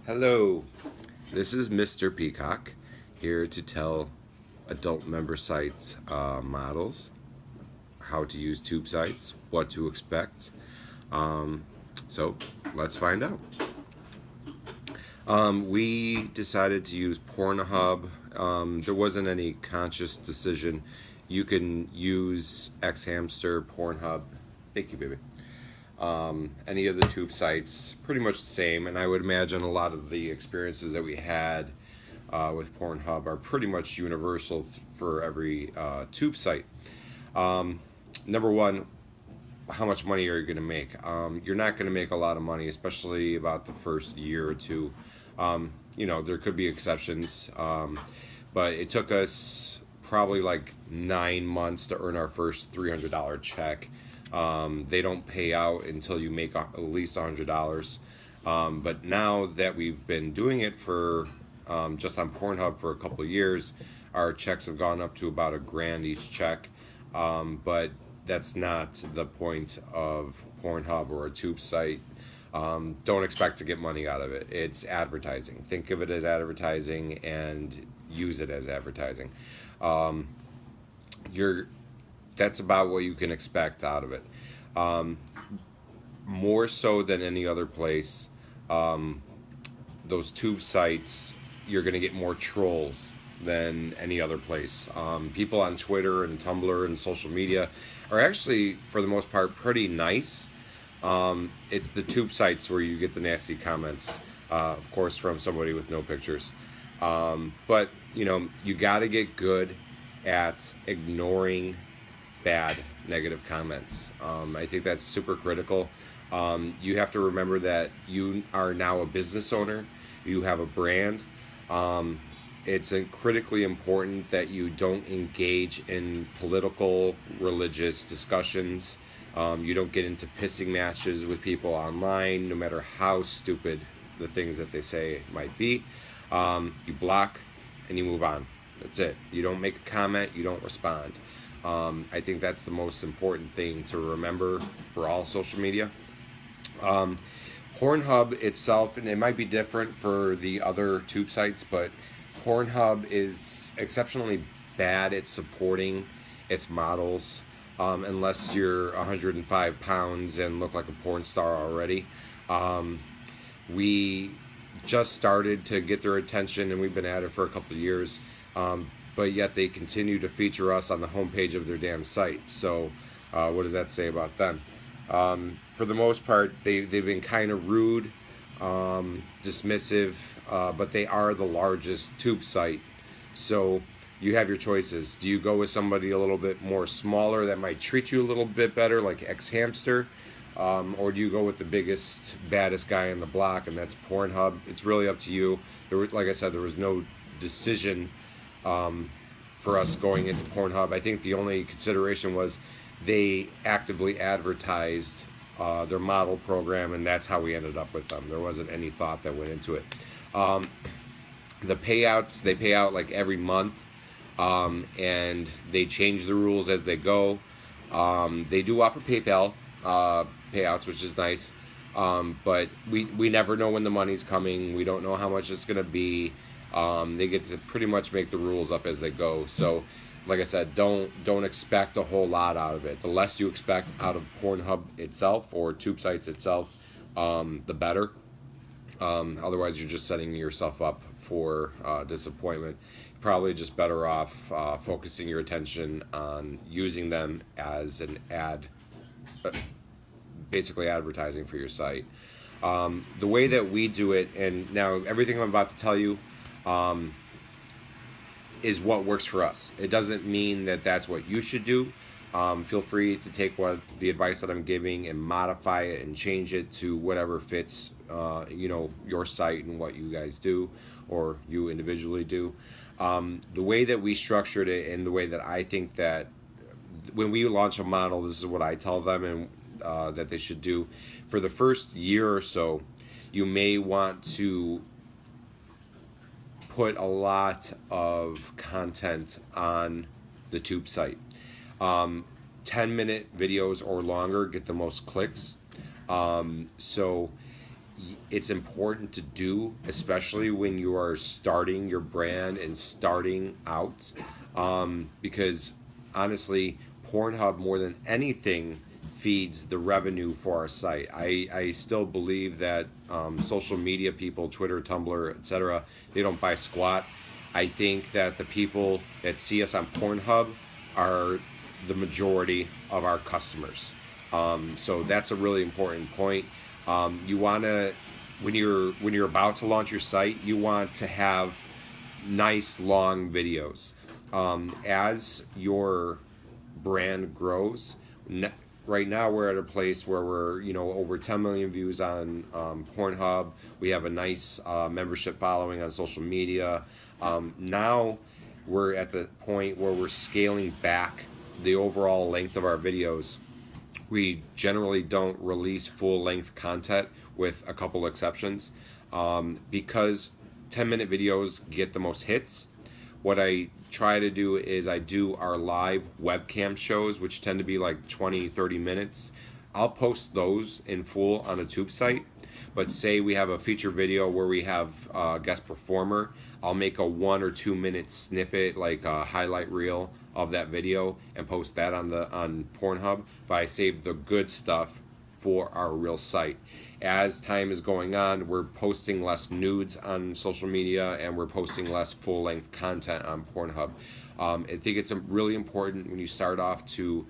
Hello, this is Mr. Peacock here to tell adult member sites models how to use tube sites, what to expect. Um, so let's find out. We decided to use PornHub. There wasn't any conscious decision. You can use X Hamster, PornHub. Thank you, baby. Any of the tube sites, pretty much the same. And I would imagine a lot of the experiences that we had with PornHub are pretty much universal for every tube site. Number one, how much money are you going to make? You're not going to make a lot of money, especially about the first year or two. There could be exceptions, but it took us probably like 9 months to earn our first $300 check. They don't pay out until you make at least $100. But now that we've been doing it for just on Pornhub for a couple of years, our checks have gone up to about $1,000 each check. But that's not the point of Pornhub or a tube site. Don't expect to get money out of it. It's advertising. Think of it as advertising and use it as advertising. Um, you're That's about what you can expect out of it. Um, More so than any other place, um, those tube sites, you're going to get more trolls than any other place. People on Twitter and Tumblr and social media are actually, for the most part, pretty nice. It's the tube sites where you get the nasty comments, of course, from somebody with no pictures. But, you got to get good at ignoring bad negative comments. I think that's super critical. You have to remember that you are now a business owner, you have a brand. Um, it's critically important that you don't engage in political, religious discussions. You don't get into pissing matches with people online, no matter how stupid the things that they say might be. You block and you move on. That's it. You don't make a comment, you don't respond. I think that's the most important thing to remember for all social media. Um, Pornhub itself, and it might be different for the other tube sites, but Pornhub is exceptionally bad at supporting its models, unless you're 105 pounds and look like a porn star already. Um, we just started to get their attention, and we've been at it for a couple of years. But yet they continue to feature us on the homepage of their damn site. So, what does that say about them? For the most part, they've been kind of rude, dismissive, but they are the largest tube site. So, you have your choices. Do you go with somebody a little bit more smaller that might treat you a little bit better, like X Hamster? Or do you go with the biggest, baddest guy on the block, and that's Pornhub? It's really up to you. Like I said, there was no decision for us going into Pornhub. I think the only consideration was they actively advertised their model program, and that's how we ended up with them. There wasn't any thought that went into it. Um, the payouts, they pay out like every month, and they change the rules as they go. They do offer PayPal payouts, which is nice, but we never know when the money's coming. We don't know how much it's going to be. They get to pretty much make the rules up as they go. So, like I said, don't expect a whole lot out of it. The less you expect out of Pornhub itself or tube sites itself, the better. Otherwise, you're just setting yourself up for disappointment. You're probably just better off focusing your attention on using them as an ad, uh, basically advertising for your site. The way that we do it, and now everything I'm about to tell you, um, is what works for us. It doesn't mean that that's what you should do. Feel free to take what the advice that I'm giving and modify it and change it to whatever fits, your site and what you guys do or you individually do. The way that we structured it and the way that I think that when we launch a model, this is what I tell them and that they should do. For the first year or so, you may want to put a lot of content on the tube site. Um, 10-minute videos or longer get the most clicks. So it's important to do, especially when you are starting your brand and starting out, because honestly, Pornhub more than anything feeds the revenue for our site. I still believe that social media people, Twitter, Tumblr, etc., they don't buy squat. I think that the people that see us on Pornhub are the majority of our customers. So that's a really important point. You want to, when you're about to launch your site, you want to have nice long videos. As your brand grows, right now we're at a place where we're over 10 million views on Pornhub. We have a nice membership following on social media. Now we're at the point where we're scaling back the overall length of our videos. We generally don't release full-length content with a couple exceptions, because 10-minute videos get the most hits. What I try to do is I do our live webcam shows, which tend to be like 20, 30 minutes. I'll post those in full on a tube site. But say we have a feature video where we have a guest performer, I'll make a 1 or 2 minute snippet, like a highlight reel of that video, and post that on Pornhub. But I save the good stuff for our real site. As time is going on, we're posting less nudes on social media, and we're posting less full-length content on Pornhub. I think it's really important when you start off to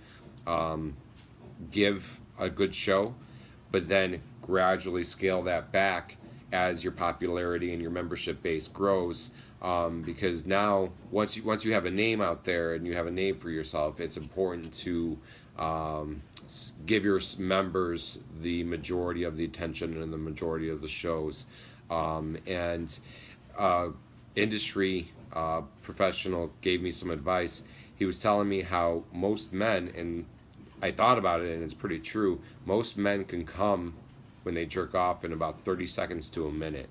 give a good show, but then gradually scale that back as your popularity and your membership base grows. Because now, once you have a name out there and you have a name for yourself, it's important to give your members the majority of the attention and the majority of the shows. And industry professional gave me some advice. He was telling me how most men, and I thought about it and it's pretty true, most men can come when they jerk off in about 30 seconds to a minute.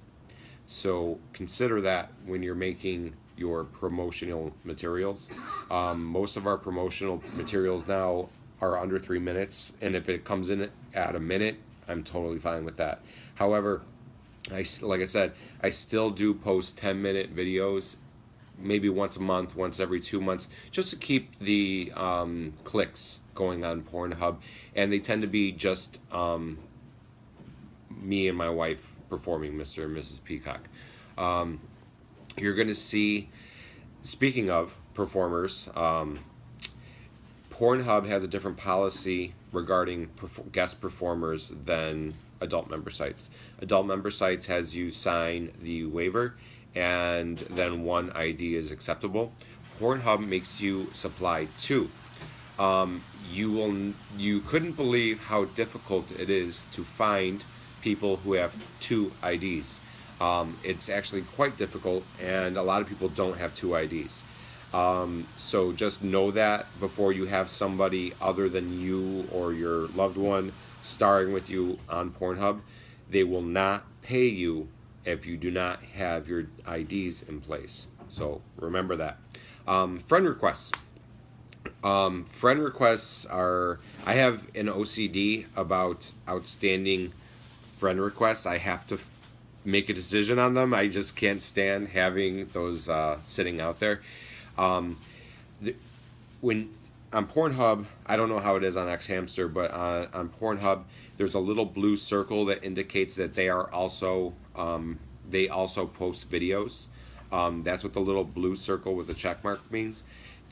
So consider that when you're making your promotional materials. Most of our promotional materials now are under 3 minutes, and if it comes in at a minute, I'm totally fine with that. However, like I said, I still do post 10-minute videos, maybe once a month, once every 2 months, just to keep the clicks going on Pornhub. And they tend to be just me and my wife performing Mr. and Mrs. Peacock. You're going to see, speaking of performers, Pornhub has a different policy regarding guest performers than adult member sites. Adult member sites has you sign the waiver, and then one ID is acceptable. Pornhub makes you supply two. You couldn't believe how difficult it is to find people who have two IDs. It's actually quite difficult, and a lot of people don't have two IDs. So just know that before you have somebody other than you or your loved one starring with you on Pornhub. They will not pay you if you do not have your IDs in place. So remember that. Friend requests. Friend requests are, I have an OCD about outstanding friend requests. I have to make a decision on them. I just can't stand having those sitting out there. When on Pornhub, I don't know how it is on xHamster, but on Pornhub, there's a little blue circle that indicates that they also post videos. That's what the little blue circle with the check mark means.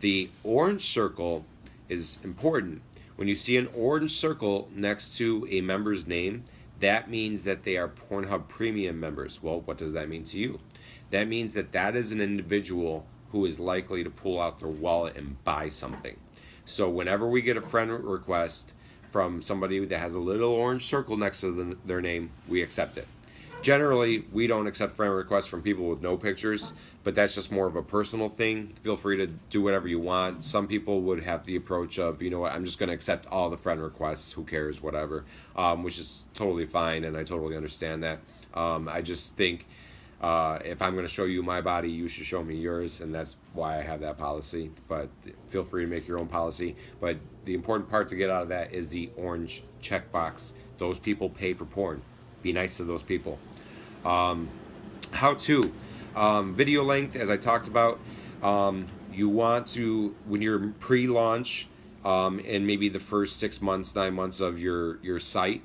The orange circle is important. When you see an orange circle next to a member's name, that means that they are Pornhub Premium members. Well, what does that mean to you? That means that that is an individual who is likely to pull out their wallet and buy something. So whenever we get a friend request from somebody that has a little orange circle next to their name, we accept it. Generally, we don't accept friend requests from people with no pictures, but that's just more of a personal thing. Feel free to do whatever you want. Some people would have the approach of, you know what, I'm just going to accept all the friend requests, who cares, whatever, which is totally fine, and I totally understand that. I just think if I'm going to show you my body, you should show me yours, and that's why I have that policy. But feel free to make your own policy. But the important part to get out of that is the orange checkbox. Those people pay for porn. Be nice to those people. How to video length, as I talked about. You want to, when you're pre-launch, and maybe the first 6 months, 9 months of your site,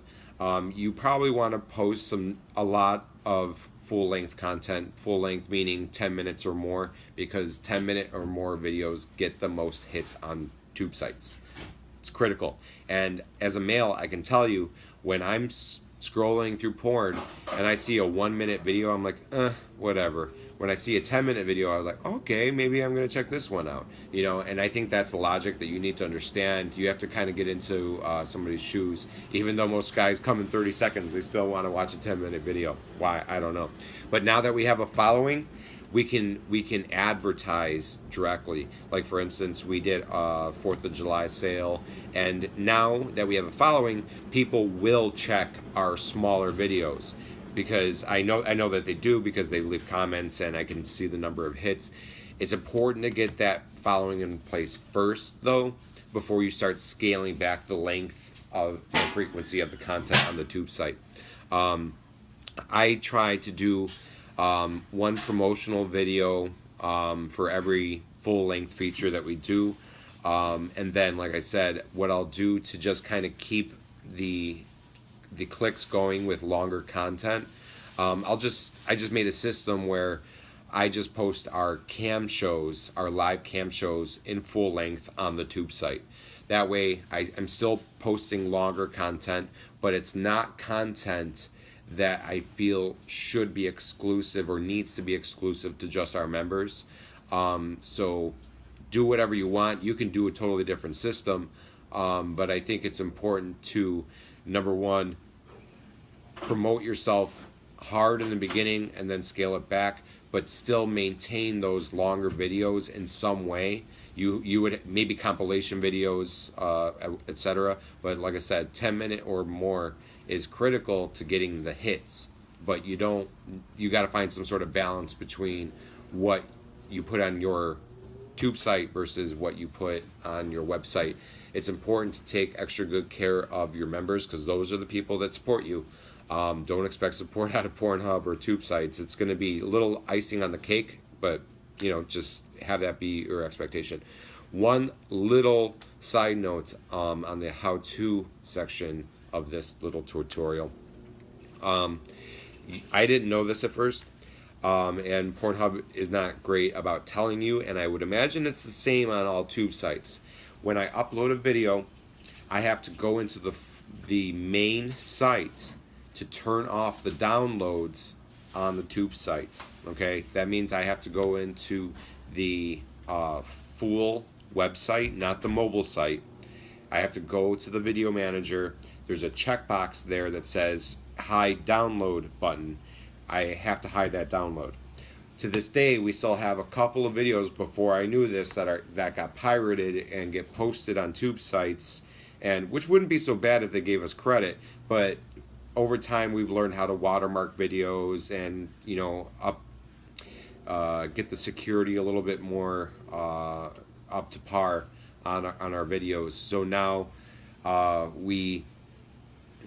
you probably want to post a lot of full length content. Full length meaning 10 minutes or more, because 10-minute or more videos get the most hits on tube sites. It's critical. And as a male, I can tell you, when I'm scrolling through porn and I see a 1-minute video, I'm like, whatever. When I see a 10-minute video, I was like, okay, maybe I'm going to check this one out. And I think that's the logic that you need to understand. You have to kind of get into somebody's shoes. Even though most guys come in 30 seconds, they still want to watch a 10-minute video. Why? I don't know. But now that we have a following, we can advertise directly. Like, for instance, we did a 4th of July sale, and now that we have a following, people will check our smaller videos, because I know that they do, because they leave comments and I can see the number of hits. It's important to get that following in place first, though, before you start scaling back the length of the frequency of the content on the tube site. I try to do one promotional video for every full-length feature that we do, and then, like I said, what I'll do to just kind of keep the clicks going with longer content, I just made a system where I just post our cam shows, our live cam shows, in full length on the tube site. That way I'm still posting longer content, but it's not content that I feel should be exclusive or needs to be exclusive to just our members. So do whatever you want. You can do a totally different system, but I think it's important to, number one, promote yourself hard in the beginning and then scale it back, but still maintain those longer videos in some way. You would maybe compilation videos, etc. But like I said, 10-minute or more is critical to getting the hits. But you got to find some sort of balance between what you put on your tube site versus what you put on your website. It's important to take extra good care of your members, because those are the people that support you. Don't expect support out of PornHub or tube sites. It's going to be a little icing on the cake, but just have that be your expectation. One little side note on the how-to section of this little tutorial. I didn't know this at first, and PornHub is not great about telling you, and I would imagine it's the same on all tube sites. When I upload a video, I have to go into the main site to turn off the downloads on the tube site. Okay, that means I have to go into the full website, not the mobile site. I have to go to the video manager. There's a checkbox there that says hide download button. I have to hide that download. To this day, we still have a couple of videos before I knew this that got pirated and get posted on tube sites, and which wouldn't be so bad if they gave us credit, but over time we've learned how to watermark videos and get the security a little bit more up to par on our videos. So now we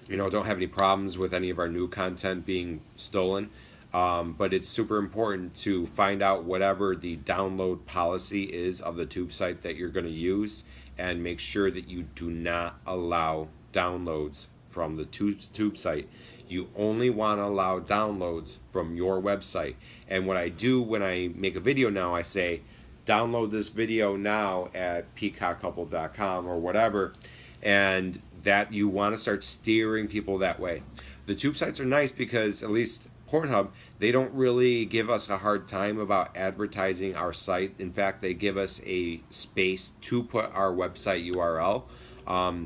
don't have any problems with any of our new content being stolen. But it's super important to find out whatever the download policy is of the tube site that you're going to use, and make sure that you do not allow downloads from the tube site. You only want to allow downloads from your website. And what I do when I make a video now, I say, download this video now at peacockcouple.com or whatever, and that you want to start steering people that way. The tube sites are nice because, at least PornHub, they don't really give us a hard time about advertising our site. In fact, they give us a space to put our website URL,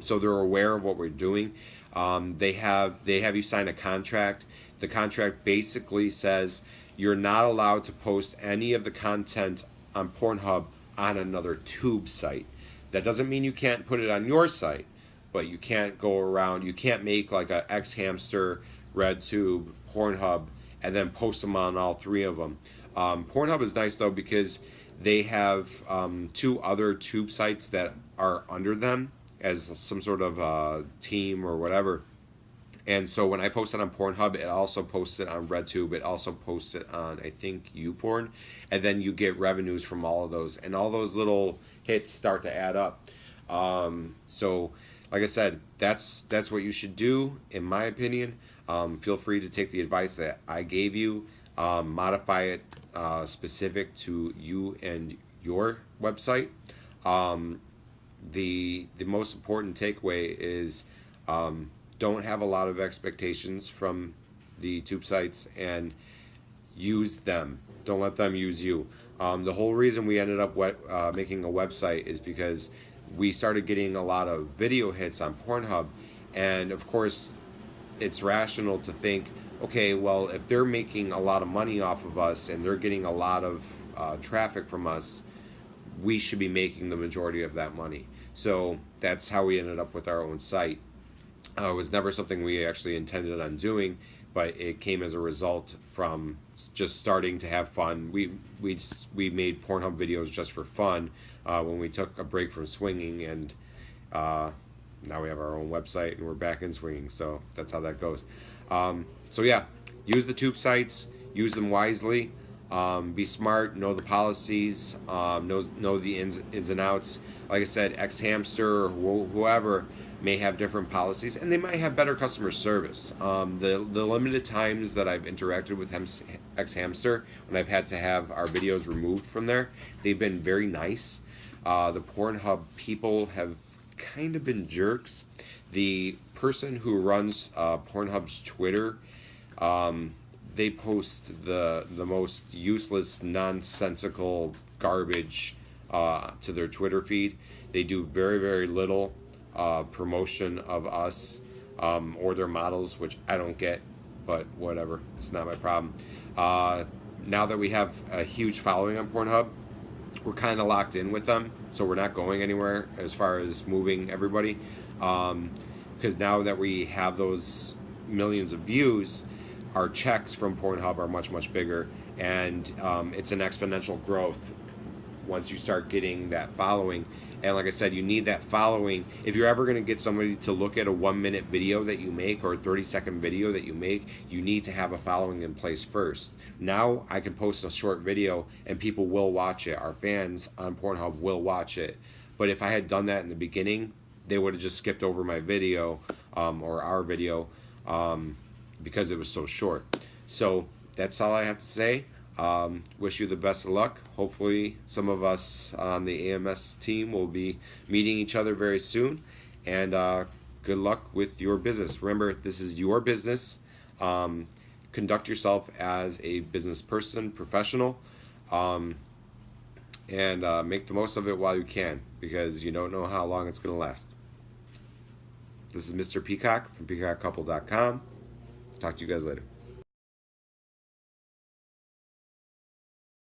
so they're aware of what we're doing. They have you sign a contract. The contract basically says you're not allowed to post any of the content on PornHub on another tube site. That doesn't mean you can't put it on your site, but you can't go around. You can't make like a XHamster, RedTube, PornHub, and then post them on all three of them. PornHub is nice though because they have two other tube sites that are under them as some sort of team or whatever, And so when I post it on Pornhub, it also posts it on RedTube. It also posts it on, I think, YouPorn. And then you get revenues from all of those. And all those little hits start to add up. So, like I said, that's what you should do, in my opinion. Feel free to take the advice that I gave you, modify it specific to you and your website. The most important takeaway is don't have a lot of expectations from the tube sites and use them. Don't let them use you. The whole reason we ended up making a website is because we started getting a lot of video hits on Pornhub, and of course, it's rational to think, okay, well, if they're making a lot of money off of us and they're getting a lot of traffic from us, we should be making the majority of that money. So that's how we ended up with our own site. It was never something we actually intended on doing, but it came as a result from just starting to have fun. We made Pornhub videos just for fun when we took a break from swinging, and now we have our own website and we're back in swinging. So that's how that goes. So yeah, use the tube sites, use them wisely. Be smart, know the policies, know the ins and outs. Like I said, X-Hamster or whoever may have different policies, and they might have better customer service. The limited times that I've interacted with X-Hamster, when I've had to have our videos removed from there, they've been very nice. The Pornhub people have kind of been jerks. The person who runs Pornhub's Twitter, they post the most useless, nonsensical garbage to their Twitter feed. They do very, very little promotion of us or their models, which I don't get, but whatever. It's not my problem. Now that we have a huge following on Pornhub, we're kind of locked in with them, so we're not going anywhere as far as moving everybody. Because now that we have those millions of views, our checks from Pornhub are much, much bigger, and it's an exponential growth once you start getting that following. And like I said, you need that following. If you're ever going to get somebody to look at a 1-minute video that you make or a 30-second video that you make, you need to have a following in place first. Now I can post a short video and people will watch it. Our fans on Pornhub will watch it. But if I had done that in the beginning, they would have just skipped over my video or our video because it was so short. So that's all I have to say. Wish you the best of luck. Hopefully some of us on the AMS team will be meeting each other very soon, and good luck with your business. Remember, this is your business. Conduct yourself as a business person, professional, and make the most of it while you can, because you don't know how long it's going to last. This is Mr. Peacock from PeacockCouple.com. Talk to you guys later.